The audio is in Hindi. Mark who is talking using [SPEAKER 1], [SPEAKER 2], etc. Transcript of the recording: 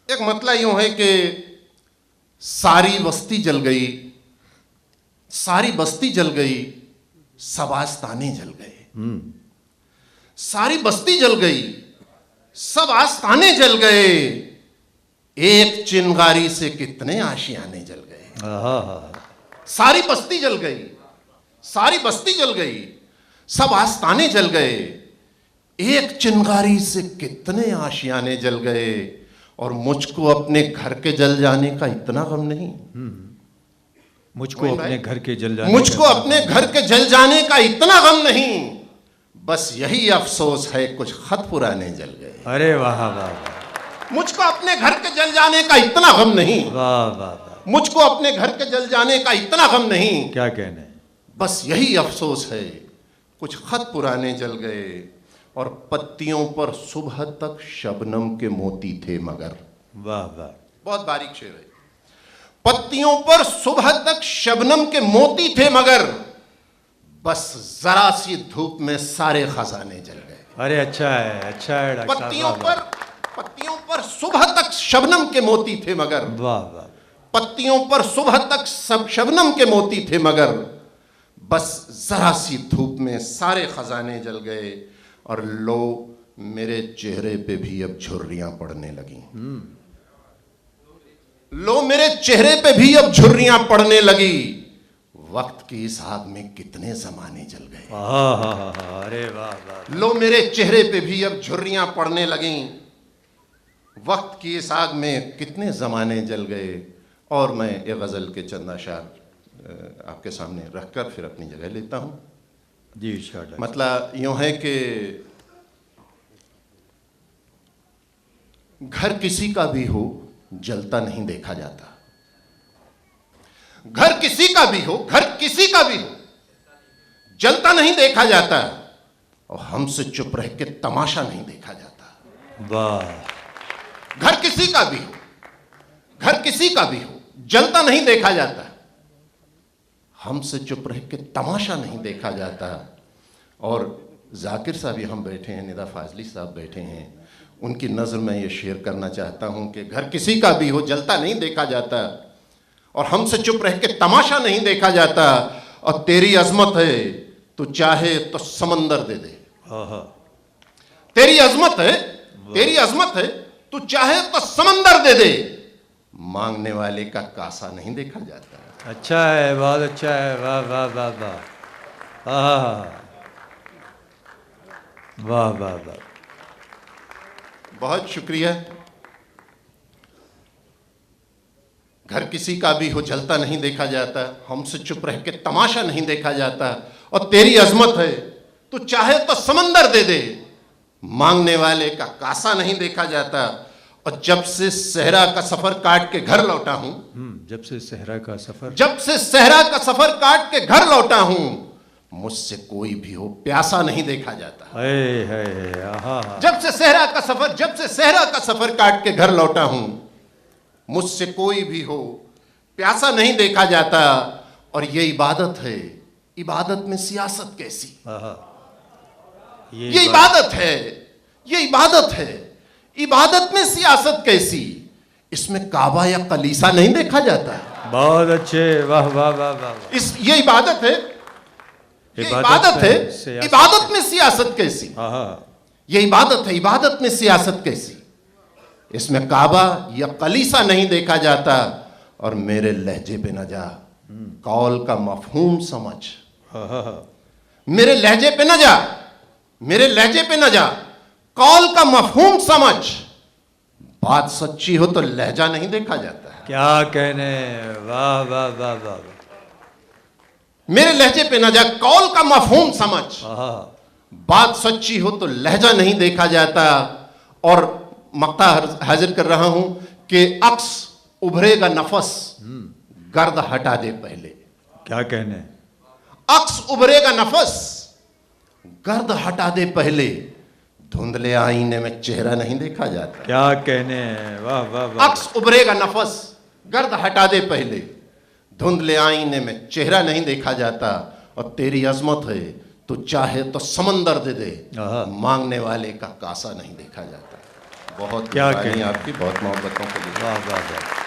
[SPEAKER 1] एक मतला यूं है कि सारी बस्ती जल गई, सारी बस्ती जल गई, सब आस्ताने जल गए। सारी बस्ती जल गई, सब आस्ताने जल गए, एक चिंगारी से कितने आशियाने जल गए। सारी बस्ती जल गई, सारी बस्ती जल गई, सब आस्ताने जल गए, एक चिंगारी से कितने आशियाने जल गए। और मुझको अपने घर के जल जाने का इतना गम नहीं।
[SPEAKER 2] मुझको अपने घर के जल जाने
[SPEAKER 1] मुझको अपने घर के जल जाने का इतना गम नहीं, बस यही अफसोस है कुछ खत पुराने जल गए।
[SPEAKER 2] अरे वाह वाह वाह।
[SPEAKER 1] मुझको अपने घर के जल जाने का इतना गम नहीं।
[SPEAKER 2] वाह वाह वाह।
[SPEAKER 1] मुझको अपने घर के जल जाने का इतना गम नहीं,
[SPEAKER 2] क्या कहने,
[SPEAKER 1] बस यही अफसोस है कुछ खत पुराने जल गए। और पत्तियों पर सुबह तक शबनम के मोती थे मगर।
[SPEAKER 2] वाह वाह,
[SPEAKER 1] बहुत बारीक शेर है। पत्तियों पर सुबह तक शबनम के मोती थे मगर, बस जरा सी धूप में सारे खजाने जल गए।
[SPEAKER 2] अरे अच्छा है, अच्छा है डॉक्टर साहब।
[SPEAKER 1] पत्तियों पर सुबह तक शबनम के मोती थे मगर।
[SPEAKER 2] वाह वाह।
[SPEAKER 1] पत्तियों पर सुबह तक सब शबनम के मोती थे मगर, बस जरा सी धूप में सारे खजाने जल गए। और लो मेरे चेहरे पे भी अब झुर्रियां पड़ने लगी। लो मेरे चेहरे पे भी अब झुर्रियां पड़ने लगी, वक्त की इस आग में कितने जमाने जल गए।
[SPEAKER 2] अरे वाह वाह।
[SPEAKER 1] लो मेरे चेहरे पे भी अब झुर्रियां पड़ने लगी, वक्त की इस आग में कितने जमाने जल गए। और मैं एक गजल के चंद अशार आपके सामने रखकर फिर अपनी जगह लेता हूं।
[SPEAKER 2] जी शायद
[SPEAKER 1] मतलब यूं है कि घर किसी का भी हो जलता नहीं देखा जाता। घर किसी का भी हो, घर किसी का भी हो जलता नहीं देखा जाता। और हमसे चुप रह के तमाशा नहीं देखा जाता।
[SPEAKER 2] वाह।
[SPEAKER 1] घर किसी का भी हो, घर किसी का भी हो जलता नहीं देखा जाता, हमसे चुप रह के तमाशा नहीं देखा जाता। और जाकिर साहब यहाँ बैठे हैं, निदा फाजली साहब बैठे हैं, उनकी नज़र में ये शेयर करना चाहता हूँ कि घर किसी का भी हो जलता नहीं देखा जाता, और हमसे चुप रह के तमाशा नहीं देखा जाता। और तेरी अजमत है तू चाहे तो समंदर दे दे। तेरी अजमत है, तेरी अजमत है तू चाहे तो समंदर दे दे, मांगने वाले का कासा नहीं देखा जाता।
[SPEAKER 2] अच्छा है, बहुत अच्छा है। वाह वाह वाह वाह। वाह वाह वाह।
[SPEAKER 1] बहुत शुक्रिया। घर किसी का भी हो जलता नहीं देखा जाता, हमसे चुप रह के तमाशा नहीं देखा जाता। और तेरी अजमत है तू चाहे तो समंदर दे दे, मांगने वाले का कासा नहीं देखा जाता। और जब से सहरा का सफर काट के घर लौटा हूं,
[SPEAKER 2] जब से सहरा का सफर,
[SPEAKER 1] जब से सहरा का सफर काट के घर लौटा हूं, मुझसे कोई भी हो प्यासा नहीं देखा जाता। जब से सहरा का सफर, जब से सहरा का सफर काट के घर लौटा हूं, मुझसे कोई भी हो प्यासा नहीं देखा जाता। और ये इबादत है, इबादत में सियासत कैसी। ये इबादत है, ये इबादत है, इबादत में सियासत कैसी। इसमें काबा या कलीसा नहीं देखा जाता।
[SPEAKER 2] बहुत अच्छे, वाह वाह वाह वाह।
[SPEAKER 1] इस ये इबादत है, ये इबादत है, इबादत में सियासत कैसी। ये इबादत है, इबादत में सियासत कैसी। इसमें काबा या कलीसा नहीं देखा जाता। और मेरे लहजे पे न जा, कौल का मफहूम समझ। मेरे लहजे पे न जा, मेरे लहजे पे न जा, कौल का मफहूम समझ। बात सच्ची हो तो लहजा नहीं देखा जाता है।
[SPEAKER 2] क्या कहने, वाह वाह वाह वाह।
[SPEAKER 1] मेरे लहजे पे न जा, कौल का मफहूम समझ। बात सच्ची हो तो लहजा नहीं देखा जाता। और मक्ता हाजिर कर रहा हूं कि अक्स उभरेगा नफस, गर्द हटा दे पहले।
[SPEAKER 2] क्या कहने,
[SPEAKER 1] अक्स उभरेगा नफस, गर्द हटा दे पहले, धुंधले आईने में चेहरा नहीं देखा जाता।
[SPEAKER 2] क्या कहने, वाह वाह वाह।
[SPEAKER 1] अक्स उभरेगा नफस, गर्द हटा दे पहले, धुंधले आईने में चेहरा नहीं देखा जाता। और तेरी अजमत है तू चाहे तो समंदर दे दे, मांगने वाले का कासा नहीं देखा जाता। बहुत
[SPEAKER 2] क्या
[SPEAKER 1] मेहरबानी
[SPEAKER 2] कहें।
[SPEAKER 1] आपकी, बहुत मोहब्बतों के लिए।
[SPEAKER 2] वाह वाह वाह।